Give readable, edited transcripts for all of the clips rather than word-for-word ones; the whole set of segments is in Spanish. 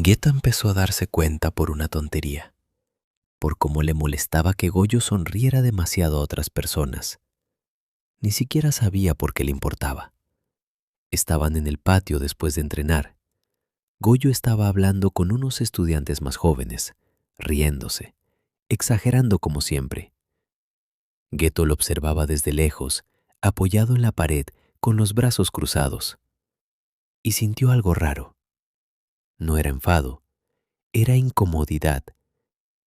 Geto empezó a darse cuenta por una tontería, por cómo le molestaba que Goyo sonriera demasiado a otras personas. Ni siquiera sabía por qué le importaba. Estaban en el patio después de entrenar. Goyo estaba hablando con unos estudiantes más jóvenes, riéndose, exagerando como siempre. Geto lo observaba desde lejos, apoyado en la pared, con los brazos cruzados, y sintió algo raro. No era enfado, era incomodidad,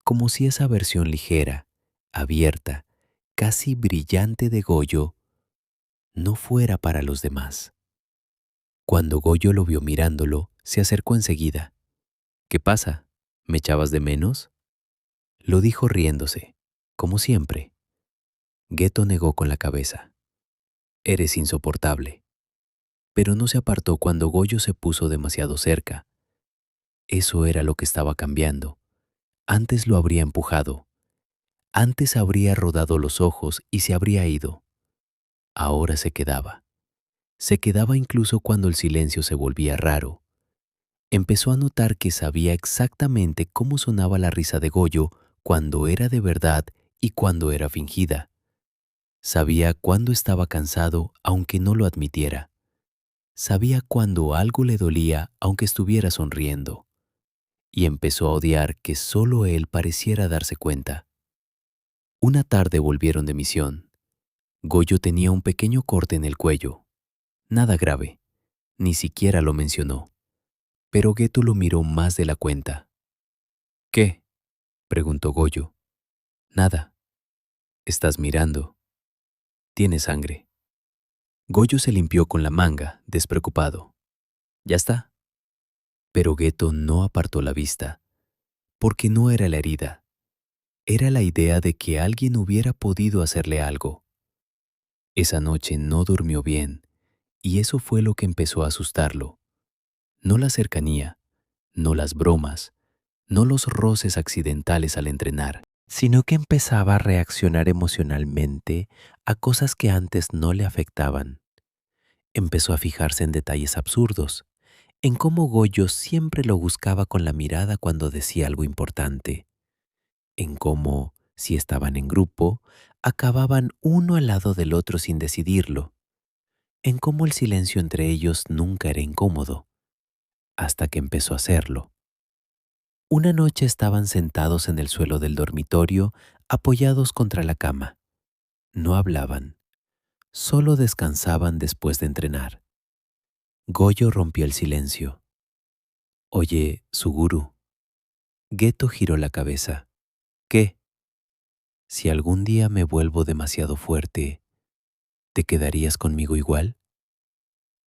como si esa versión ligera, abierta, casi brillante de Goyo no fuera para los demás. Cuando Goyo lo vio mirándolo, se acercó enseguida. «¿Qué pasa? ¿Me echabas de menos?», lo dijo riéndose, como siempre. Geto negó con la cabeza. «Eres insoportable». Pero no se apartó cuando Goyo se puso demasiado cerca. Eso era lo que estaba cambiando. Antes lo habría empujado. Antes habría rodado los ojos y se habría ido. Ahora se quedaba. Se quedaba incluso cuando el silencio se volvía raro. Empezó a notar que sabía exactamente cómo sonaba la risa de Goyo cuando era de verdad y cuando era fingida. Sabía cuándo estaba cansado aunque no lo admitiera. Sabía cuando algo le dolía aunque estuviera sonriendo. Y empezó a odiar que solo él pareciera darse cuenta. Una tarde volvieron de misión. Goyo tenía un pequeño corte en el cuello. Nada grave. Ni siquiera lo mencionó. Pero Geto lo miró más de la cuenta. «¿Qué?», preguntó Goyo. «Nada. Estás mirando. Tiene sangre». Goyo se limpió con la manga, despreocupado. «¿Ya está?». Pero Geto no apartó la vista, porque no era la herida. Era la idea de que alguien hubiera podido hacerle algo. Esa noche no durmió bien, y eso fue lo que empezó a asustarlo. No la cercanía, no las bromas, no los roces accidentales al entrenar, sino que empezaba a reaccionar emocionalmente a cosas que antes no le afectaban. Empezó a fijarse en detalles absurdos, en cómo Goyo siempre lo buscaba con la mirada cuando decía algo importante, en cómo, si estaban en grupo, acababan uno al lado del otro sin decidirlo, en cómo el silencio entre ellos nunca era incómodo, hasta que empezó a hacerlo. Una noche estaban sentados en el suelo del dormitorio, apoyados contra la cama. No hablaban, solo descansaban después de entrenar. Goyo rompió el silencio. «Oye, Suguru». Geto giró la cabeza. «¿Qué?». «Si algún día me vuelvo demasiado fuerte, ¿te quedarías conmigo igual?».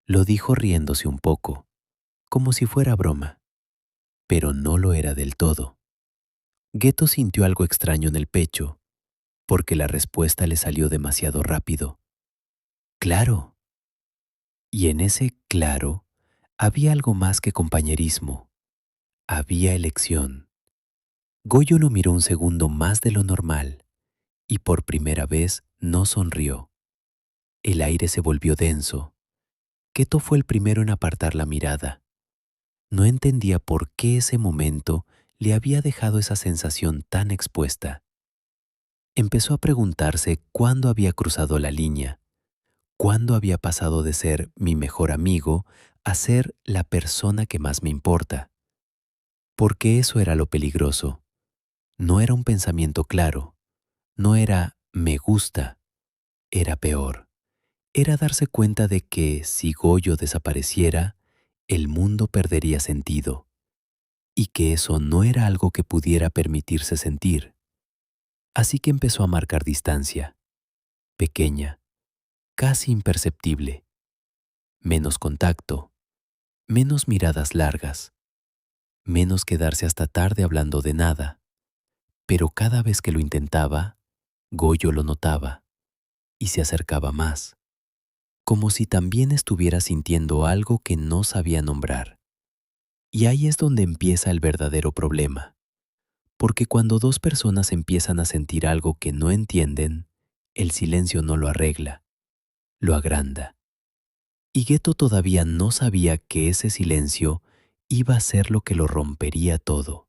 Lo dijo riéndose un poco, como si fuera broma, pero no lo era del todo. Geto sintió algo extraño en el pecho, porque la respuesta le salió demasiado rápido. «Claro». Y en ese «claro» había algo más que compañerismo. Había elección. Goyo lo miró un segundo más de lo normal, y por primera vez no sonrió. El aire se volvió denso. Geto fue el primero en apartar la mirada. No entendía por qué ese momento le había dejado esa sensación tan expuesta. Empezó a preguntarse cuándo había cruzado la línea, cuándo había pasado de ser mi mejor amigo a ser la persona que más me importa. Porque eso era lo peligroso. No era un pensamiento claro, no era «me gusta», era peor. Era darse cuenta de que si Goyo desapareciera, el mundo perdería sentido, y que eso no era algo que pudiera permitirse sentir. Así que empezó a marcar distancia, pequeña, casi imperceptible. Menos contacto, menos miradas largas, menos quedarse hasta tarde hablando de nada. Pero cada vez que lo intentaba, Goyo lo notaba y se acercaba más, como si también estuviera sintiendo algo que no sabía nombrar. Y ahí es donde empieza el verdadero problema, porque cuando dos personas empiezan a sentir algo que no entienden, el silencio no lo arregla, lo agranda. Y Geto todavía no sabía que ese silencio iba a ser lo que lo rompería todo.